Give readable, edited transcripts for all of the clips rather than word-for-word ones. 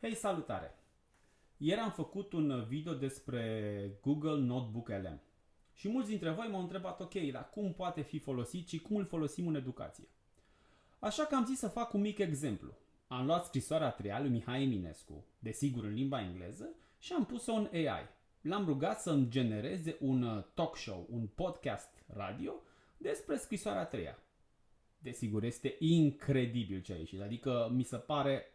Hei, salutare! Ieri am făcut un video despre Google Notebook LM și mulți dintre voi m-au întrebat, ok, dar cum poate fi folosit și cum îl folosim în educație? Așa că am zis să fac un mic exemplu. Am luat scrisoarea a treia lui Mihai Eminescu, desigur în limba engleză, și am pus-o în AI. L-am rugat să-mi genereze un talk show, un podcast radio despre scrisoarea a treia. Desigur, este incredibil ce a ieșit, adică mi se pare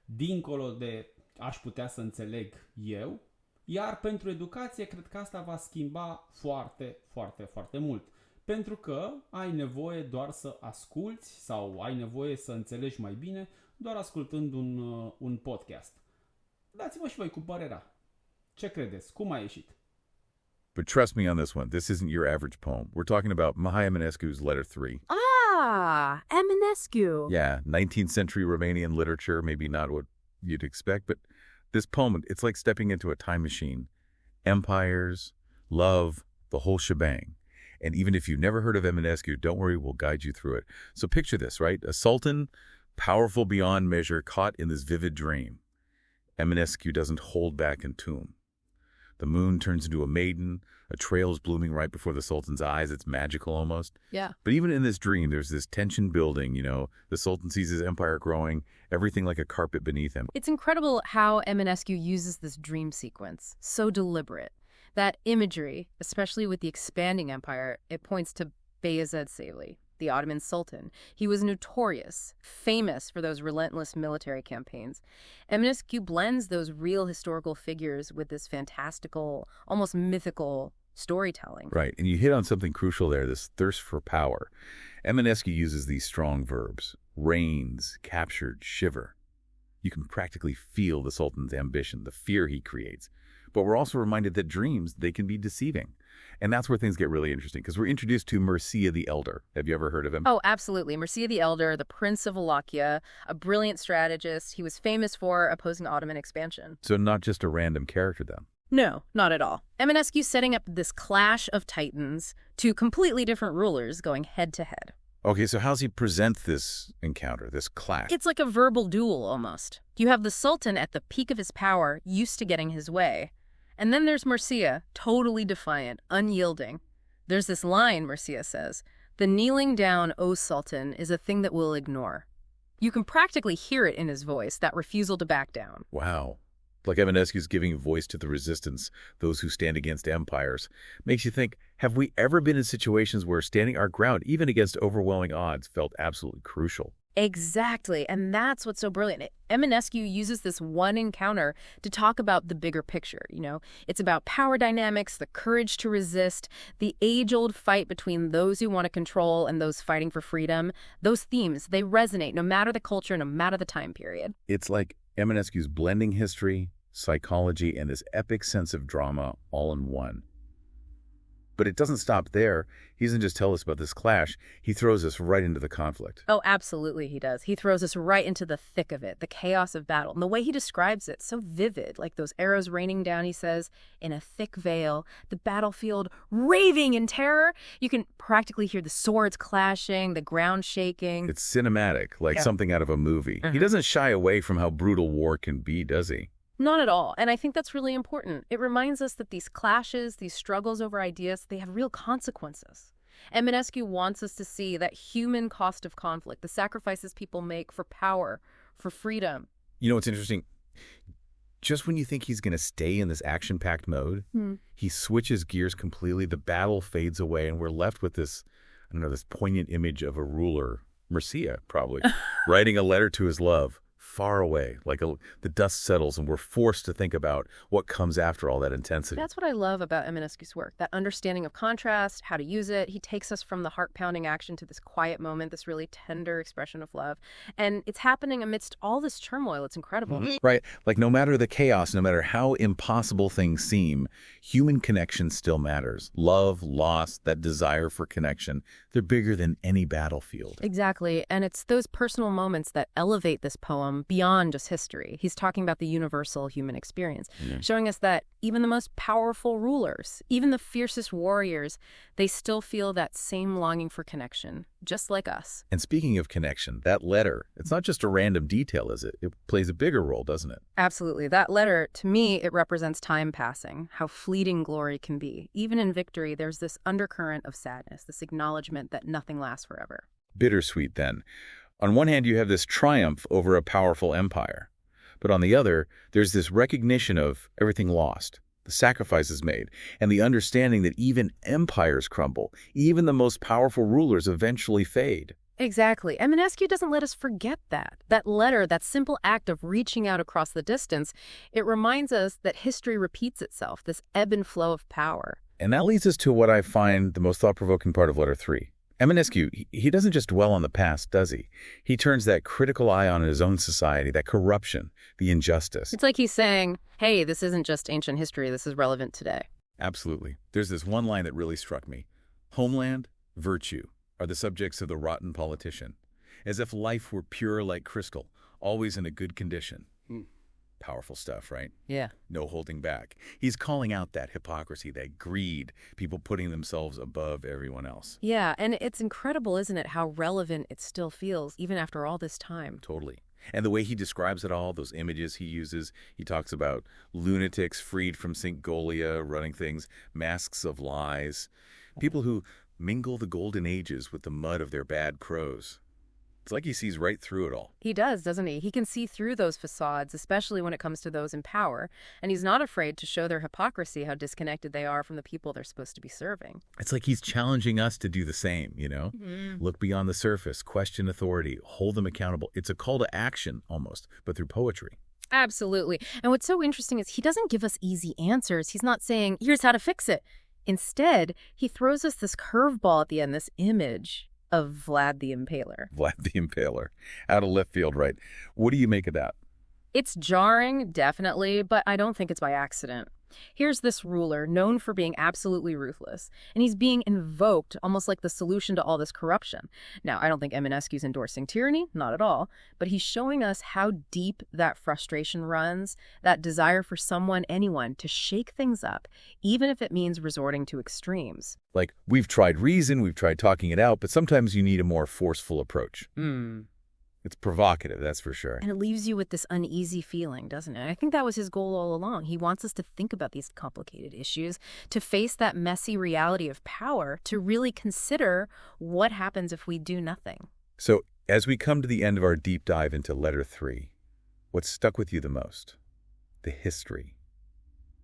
dincolo de aș putea să înțeleg eu, iar pentru educație cred că asta va schimba foarte, foarte, foarte mult. Pentru că ai nevoie doar să asculți sau ai nevoie să înțelegi mai bine doar ascultând un podcast. Dați-mă și voi cu părerea. Ce credeți? Cum a ieșit? But trust me on this one, this isn't your average poem. We're talking about Mihai Eminescu's Letter 3. Ah, Eminescu. Yeah, 19th century Romanian literature, maybe not what you'd expect, but this poem, it's like stepping into a time machine. Empires, love, the whole shebang. And even if you've never heard of Eminescu, don't worry, we'll guide you through it. So picture this, right? A sultan, powerful beyond measure, caught in this vivid dream. Eminescu doesn't hold back in tomb. The moon turns into a maiden, a trail is blooming right before the Sultan's eyes. It's magical almost. Yeah. But even in this dream, there's this tension building, you know. The Sultan sees his empire growing, everything like a carpet beneath him. It's incredible how Eminescu uses this dream sequence. So deliberate. That imagery, especially with the expanding empire, it points to Bayezid Selim, the Ottoman Sultan. He was notorious, famous for those relentless military campaigns. Eminescu blends those real historical figures with this fantastical, almost mythical storytelling. Right, and you hit on something crucial there, this thirst for power. Eminescu uses these strong verbs, reigns, captured, shiver. You can practically feel the Sultan's ambition, the fear he creates. But we're also reminded that dreams, they can be deceiving. And that's where things get really interesting, because we're introduced to Mircea the Elder. Have you ever heard of him? Oh, absolutely. Mircea the Elder, the Prince of Wallachia, a brilliant strategist. He was famous for opposing Ottoman expansion. So not just a random character, then. No, not at all. Eminescu's setting up this clash of titans, two completely different rulers going head to head. Okay, so how's he present this encounter, this clash? It's like a verbal duel, almost. You have the Sultan at the peak of his power, used to getting his way. And then there's Mircea, totally defiant, unyielding. There's this line, Mircea says, "The kneeling down, O Sultan, is a thing that we'll ignore." You can practically hear it in his voice, that refusal to back down. Wow. Like Eminescu's giving voice to the resistance, those who stand against empires. Makes you think, have we ever been in situations where standing our ground, even against overwhelming odds, felt absolutely crucial? Exactly, and that's what's so brilliant. Eminescu uses this one encounter to talk about the bigger picture, you know? It's about power dynamics, the courage to resist, the age-old fight between those who want to control and those fighting for freedom. Those themes, they resonate no matter the culture, no matter the time period. It's like Eminescu's blending history, psychology, and this epic sense of drama all in one. But it doesn't stop there. He doesn't just tell us about this clash. He throws us right into the conflict. Oh, absolutely he does. He throws us right into the thick of it, the chaos of battle. And the way he describes it, so vivid, like those arrows raining down, he says, in a thick veil, the battlefield raving in terror. You can practically hear the swords clashing, the ground shaking. It's cinematic, like something out of a movie. He doesn't shy away from how brutal war can be, does he? Not at all. And I think that's really important. It reminds us that these clashes, these struggles over ideas, they have real consequences. Eminescu wants us to see that human cost of conflict, the sacrifices people make for power, for freedom. You know what's interesting? Just when you think he's going to stay in this action-packed mode, he switches gears completely, the battle fades away, and we're left with this, I don't know, this poignant image of a ruler, Mircea probably, writing a letter to his love. Far away, like the dust settles and we're forced to think about what comes after all that intensity. That's what I love about Eminescu's work, that understanding of contrast, how to use it. He takes us from the heart-pounding action to this quiet moment, this really tender expression of love. And it's happening amidst all this turmoil. It's incredible. Right. Like no matter the chaos, no matter how impossible things seem, human connection still matters. Love, loss, that desire for connection, they're bigger than any battlefield. Exactly. And it's those personal moments that elevate this poem beyond just history. He's talking about the universal human experience, Yeah. showing us that even the most powerful rulers, even the fiercest warriors, they still feel that same longing for connection, just like us. And speaking of connection, that letter, it's not just a random detail, is it? It plays a bigger role, doesn't it? Absolutely. That letter, to me, it represents time passing, how fleeting glory can be. Even in victory, there's this undercurrent of sadness, this acknowledgement that nothing lasts forever. Bittersweet, then. On one hand, you have this triumph over a powerful empire. But on the other, there's this recognition of everything lost, the sacrifices made, and the understanding that even empires crumble, even the most powerful rulers eventually fade. Exactly. Eminescu doesn't let us forget that. That letter, that simple act of reaching out across the distance, it reminds us that history repeats itself, this ebb and flow of power. And that leads us to what I find the most thought-provoking part of Letter 3. Eminescu, he doesn't just dwell on the past, does he? He turns that critical eye on his own society, that corruption, the injustice. It's like he's saying, hey, this isn't just ancient history, this is relevant today. Absolutely. There's this one line that really struck me. Homeland, virtue are the subjects of the rotten politician, as if life were pure like crystal, always in a good condition. Powerful stuff, right? Yeah. No holding back. He's calling out that hypocrisy, that greed, people putting themselves above everyone else. Yeah, and it's incredible, isn't it, how relevant it still feels, even after all this time. Totally. And the way he describes it all, those images he uses, he talks about lunatics freed from St. Golia, running things, masks of lies, people who mingle the golden ages with the mud of their bad crows. It's like he sees right through it all. He does, doesn't he? He can see through those facades, especially when it comes to those in power, and he's not afraid to show their hypocrisy, how disconnected they are from the people they're supposed to be serving. It's like he's challenging us to do the same, you know? Look beyond the surface, question authority, hold them accountable. It's a call to action, almost, but through poetry. Absolutely. And what's so interesting is he doesn't give us easy answers. He's not saying, here's how to fix it. Instead, he throws us this curveball at the end, this image of Vlad the Impaler. Vlad the Impaler. Out of left field, right? What do you make of that? It's jarring, definitely, but I don't think it's by accident. Here's this ruler known for being absolutely ruthless, and he's being invoked almost like the solution to all this corruption. Now, I don't think Eminescu's endorsing tyranny, not at all, but he's showing us how deep that frustration runs, that desire for someone, anyone, to shake things up, even if it means resorting to extremes. Like, we've tried reason, we've tried talking it out, but sometimes you need a more forceful approach. It's provocative, that's for sure. And it leaves you with this uneasy feeling, doesn't it? I think that was his goal all along. He wants us to think about these complicated issues, to face that messy reality of power, to really consider what happens if we do nothing. So, as we come to the end of our deep dive into Letter 3, what stuck with you the most? The history,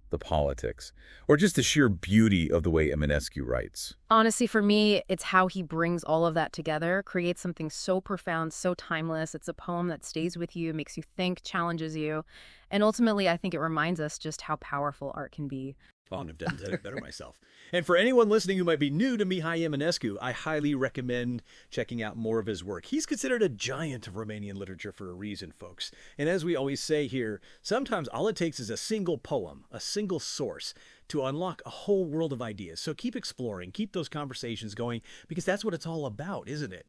the politics, or just the sheer beauty of the way Eminescu writes? Honestly, for me, it's how he brings all of that together, creates something so profound, so timeless. It's a poem that stays with you, makes you think, challenges you. And ultimately, I think it reminds us just how powerful art can be. Couldn't have done it better myself. And for anyone listening who might be new to Mihai Eminescu, I highly recommend checking out more of his work. He's considered a giant of Romanian literature for a reason, folks. And as we always say here, sometimes all it takes is a single poem, a single source, to unlock a whole world of ideas. So keep exploring, keep those conversations going, because that's what it's all about, isn't it?